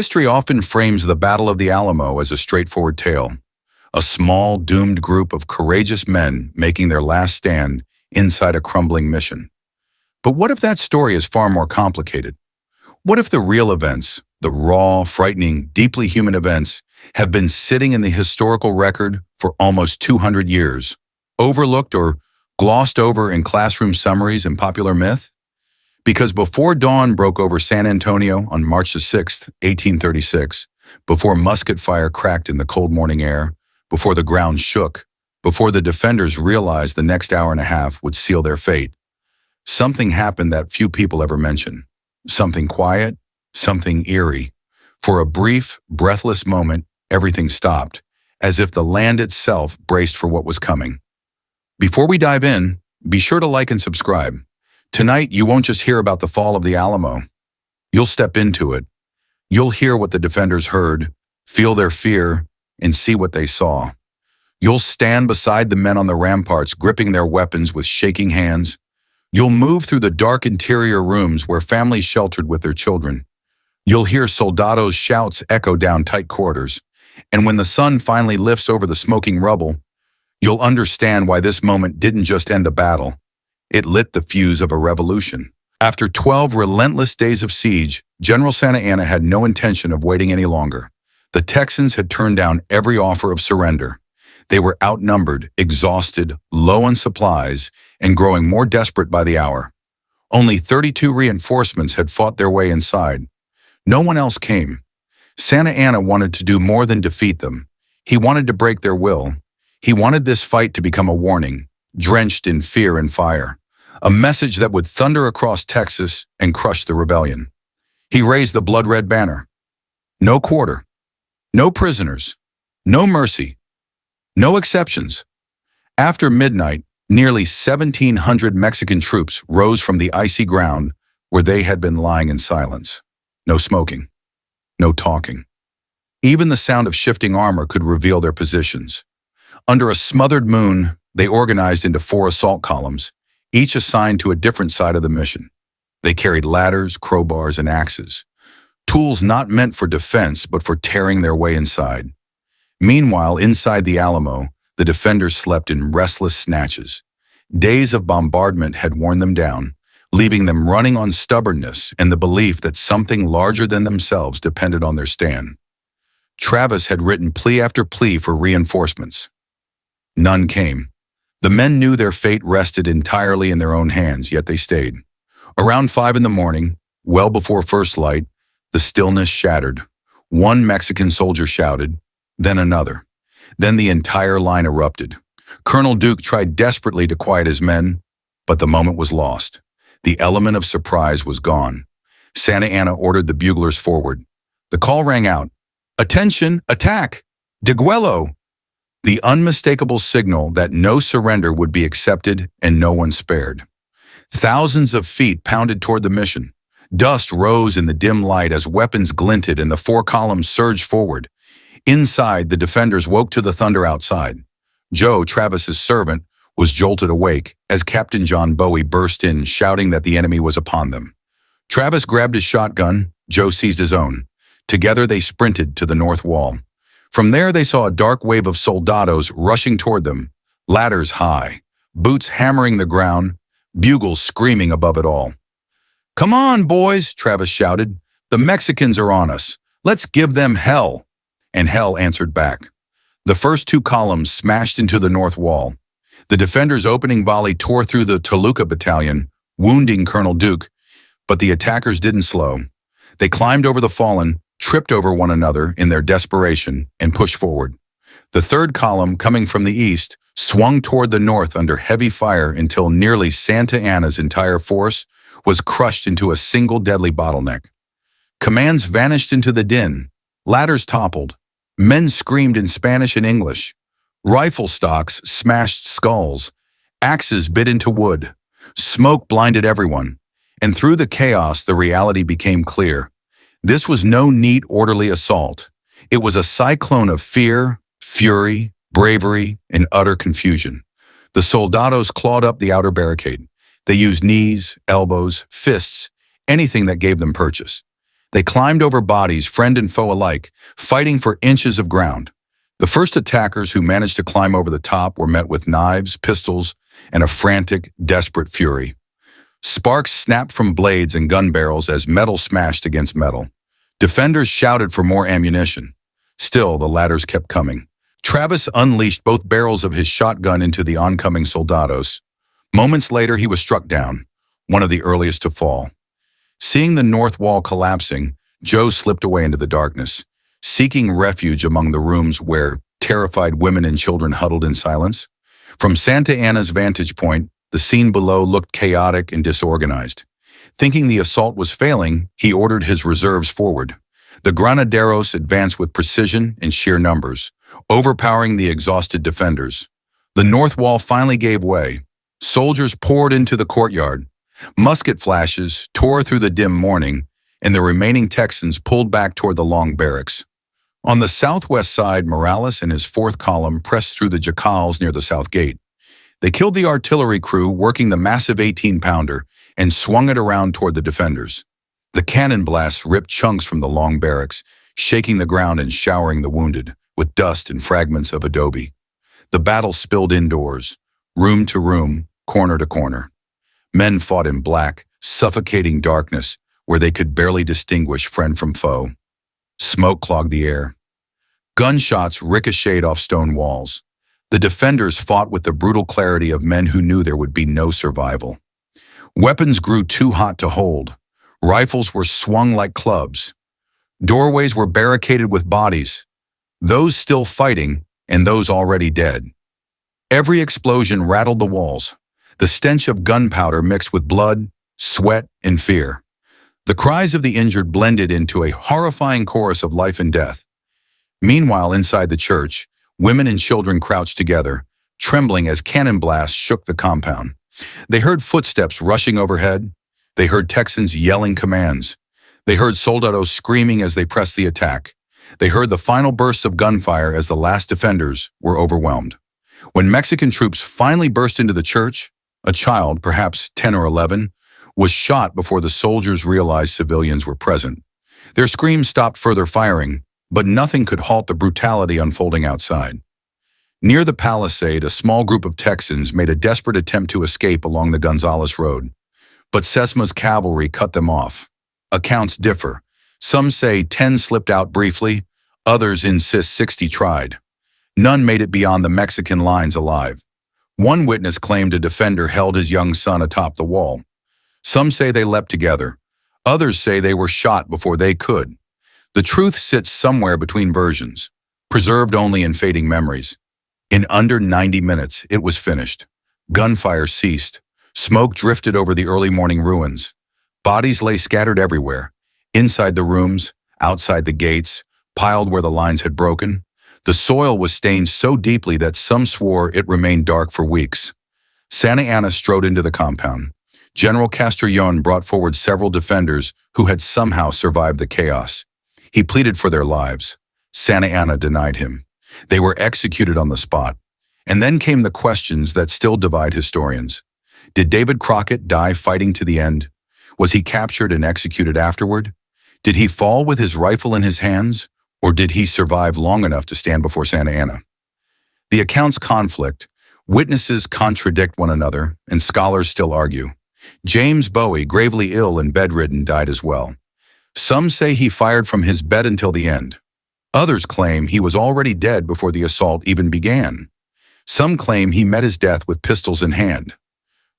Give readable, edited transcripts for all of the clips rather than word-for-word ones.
History often frames the Battle of the Alamo as a straightforward tale, a small, doomed group of courageous men making their last stand inside a crumbling mission. But what if that story is far more complicated? What if the real events, the raw, frightening, deeply human events, have been sitting in the historical record for almost 200 years, overlooked or glossed over in classroom summaries and popular myth? Because before dawn broke over San Antonio on March the 6th, 1836, before musket fire cracked in the cold morning air, before the ground shook, before the defenders realized the next hour and a half would seal their fate, something happened that few people ever mention. Something quiet, something eerie. For a brief, breathless moment, everything stopped, as if the land itself braced for what was coming. Before we dive in, be sure to like and subscribe. Tonight, you won't just hear about the fall of the Alamo. You'll step into it. You'll hear what the defenders heard, feel their fear, and see what they saw. You'll stand beside the men on the ramparts, gripping their weapons with shaking hands. You'll move through the dark interior rooms where families sheltered with their children. You'll hear soldados' shouts echo down tight corridors. And when the sun finally lifts over the smoking rubble, you'll understand why this moment didn't just end a battle. It lit the fuse of a revolution. After 12 relentless days of siege, General Santa Anna had no intention of waiting any longer. The Texans had turned down every offer of surrender. They were outnumbered, exhausted, low on supplies, and growing more desperate by the hour. Only 32 reinforcements had fought their way inside. No one else came. Santa Anna wanted to do more than defeat them. He wanted to break their will. He wanted this fight to become a warning, drenched in fear and fire. A message that would thunder across Texas and crush the rebellion. He raised the blood-red banner. No quarter. No prisoners. No mercy. No exceptions. After midnight, nearly 1,700 Mexican troops rose from the icy ground where they had been lying in silence. No smoking. No talking. Even the sound of shifting armor could reveal their positions. Under a smothered moon, they organized into 4 assault columns, each assigned to a different side of the mission. They carried ladders, crowbars, and axes, tools not meant for defense but for tearing their way inside. Meanwhile, inside the Alamo, the defenders slept in restless snatches. Days of bombardment had worn them down, leaving them running on stubbornness and the belief that something larger than themselves depended on their stand. Travis had written plea after plea for reinforcements. None came. The men knew their fate rested entirely in their own hands, yet they stayed. Around 5 in the morning, well before first light, the stillness shattered. One Mexican soldier shouted, then another. Then the entire line erupted. Colonel Duke tried desperately to quiet his men, but the moment was lost. The element of surprise was gone. Santa Anna ordered the buglers forward. The call rang out, "Attention, attack! Diguelo!" The unmistakable signal that no surrender would be accepted and no one spared. Thousands of feet pounded toward the mission. Dust rose in the dim light as weapons glinted and the 4 columns surged forward. Inside, the defenders woke to the thunder outside. Joe, Travis's servant, was jolted awake as Captain John Bowie burst in, shouting that the enemy was upon them. Travis grabbed his shotgun, Joe seized his own. Together they sprinted to the north wall. From there they saw a dark wave of soldados rushing toward them, ladders high, boots hammering the ground, bugles screaming above it all. "Come on, boys," Travis shouted. "The Mexicans are on us. Let's give them hell." And hell answered back. The first 2 columns smashed into the north wall. The defenders' opening volley tore through the Toluca battalion, wounding Colonel Duke, but the attackers didn't slow. They climbed over the fallen, tripped over one another in their desperation, and pushed forward. The 3rd column, coming from the east, swung toward the north under heavy fire until nearly Santa Anna's entire force was crushed into a single deadly bottleneck. Commands vanished into the din. Ladders toppled. Men screamed in Spanish and English. Rifle stocks smashed skulls. Axes bit into wood. Smoke blinded everyone. And through the chaos, the reality became clear. This was no neat, orderly assault. It was a cyclone of fear, fury, bravery, and utter confusion. The soldados clawed up the outer barricade. They used knees, elbows, fists, anything that gave them purchase. They climbed over bodies, friend and foe alike, fighting for inches of ground. The first attackers who managed to climb over the top were met with knives, pistols, and a frantic, desperate fury. Sparks snapped from blades and gun barrels as metal smashed against metal. Defenders shouted for more ammunition. Still, the ladders kept coming. Travis unleashed both barrels of his shotgun into the oncoming soldados. Moments later, he was struck down, one of the earliest to fall. Seeing the north wall collapsing, Joe slipped away into the darkness, seeking refuge among the rooms where terrified women and children huddled in silence. From Santa Ana's vantage point, the scene below looked chaotic and disorganized. Thinking the assault was failing, he ordered his reserves forward. The granaderos advanced with precision and sheer numbers, overpowering the exhausted defenders. The north wall finally gave way. Soldiers poured into the courtyard. Musket flashes tore through the dim morning, and the remaining Texans pulled back toward the long barracks. On the southwest side, Morales and his fourth column pressed through the jacals near the south gate. They killed the artillery crew working the massive 18-pounder and swung it around toward the defenders. The cannon blasts ripped chunks from the long barracks, shaking the ground and showering the wounded with dust and fragments of adobe. The battle spilled indoors, room to room, corner to corner. Men fought in black, suffocating darkness where they could barely distinguish friend from foe. Smoke clogged the air. Gunshots ricocheted off stone walls. The defenders fought with the brutal clarity of men who knew there would be no survival. Weapons grew too hot to hold. Rifles were swung like clubs. Doorways were barricaded with bodies, those still fighting and those already dead. Every explosion rattled the walls, the stench of gunpowder mixed with blood, sweat, and fear. The cries of the injured blended into a horrifying chorus of life and death. Meanwhile, inside the church, women and children crouched together, trembling as cannon blasts shook the compound. They heard footsteps rushing overhead. They heard Texans yelling commands. They heard soldados screaming as they pressed the attack. They heard the final bursts of gunfire as the last defenders were overwhelmed. When Mexican troops finally burst into the church, a child, perhaps 10 or 11, was shot before the soldiers realized civilians were present. Their screams stopped further firing, but nothing could halt the brutality unfolding outside. Near the palisade, a small group of Texans made a desperate attempt to escape along the Gonzales Road, but Sesma's cavalry cut them off. Accounts differ. Some say 10 slipped out briefly, others insist 60 tried. None made it beyond the Mexican lines alive. One witness claimed a defender held his young son atop the wall. Some say they leapt together. Others say they were shot before they could. The truth sits somewhere between versions, preserved only in fading memories. In under 90 minutes, it was finished. Gunfire ceased. Smoke drifted over the early morning ruins. Bodies lay scattered everywhere, inside the rooms, outside the gates, piled where the lines had broken. The soil was stained so deeply that some swore it remained dark for weeks. Santa Ana strode into the compound. General Castrillon brought forward several defenders who had somehow survived the chaos. He pleaded for their lives. Santa Ana denied him. They were executed on the spot. And then came the questions that still divide historians. Did David Crockett die fighting to the end? Was he captured and executed afterward? Did he fall with his rifle in his hands, or did he survive long enough to stand before Santa Ana? The accounts conflict, witnesses contradict one another, and scholars still argue. James Bowie, gravely ill and bedridden, died as well. Some say he fired from his bed until the end. Others claim he was already dead before the assault even began. Some claim he met his death with pistols in hand.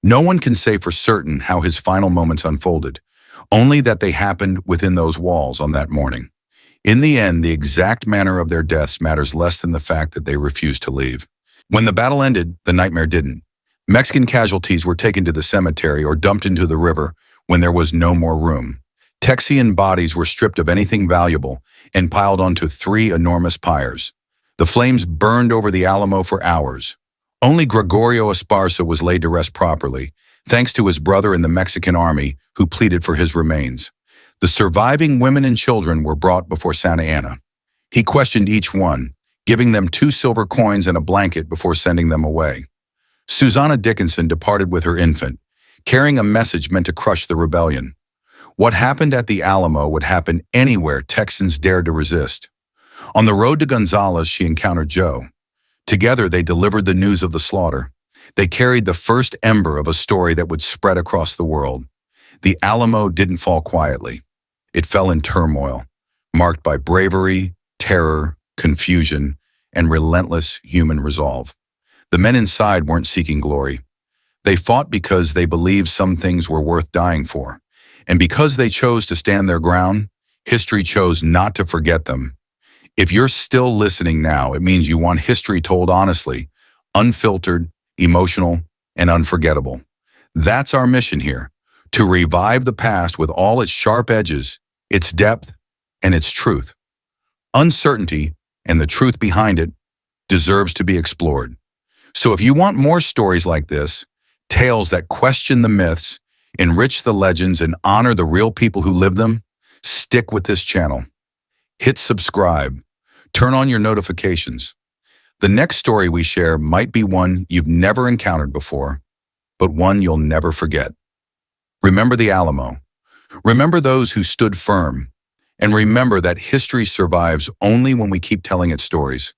No one can say for certain how his final moments unfolded, only that they happened within those walls on that morning. In the end, the exact manner of their deaths matters less than the fact that they refused to leave. When the battle ended, the nightmare didn't. Mexican casualties were taken to the cemetery or dumped into the river when there was no more room. Texian bodies were stripped of anything valuable and piled onto 3 enormous pyres. The flames burned over the Alamo for hours. Only Gregorio Esparza was laid to rest properly, thanks to his brother in the Mexican army who pleaded for his remains. The surviving women and children were brought before Santa Ana. He questioned each one, giving them 2 silver coins and a blanket before sending them away. Susanna Dickinson departed with her infant, carrying a message meant to crush the rebellion. What happened at the Alamo would happen anywhere Texans dared to resist. On the road to Gonzales, she encountered Joe. Together, they delivered the news of the slaughter. They carried the first ember of a story that would spread across the world. The Alamo didn't fall quietly. It fell in turmoil, marked by bravery, terror, confusion, and relentless human resolve. The men inside weren't seeking glory. They fought because they believed some things were worth dying for. And because they chose to stand their ground, history chose not to forget them. If you're still listening now, it means you want history told honestly, unfiltered, emotional, and unforgettable. That's our mission here, to revive the past with all its sharp edges, its depth, and its truth. Uncertainty, and the truth behind it, deserves to be explored. So if you want more stories like this, tales that question the myths, enrich the legends, and honor the real people who live them, stick with this channel. Hit subscribe. Turn on your notifications. The next story we share might be one you've never encountered before, but one you'll never forget. Remember the Alamo. Remember those who stood firm. And remember that history survives only when we keep telling its stories.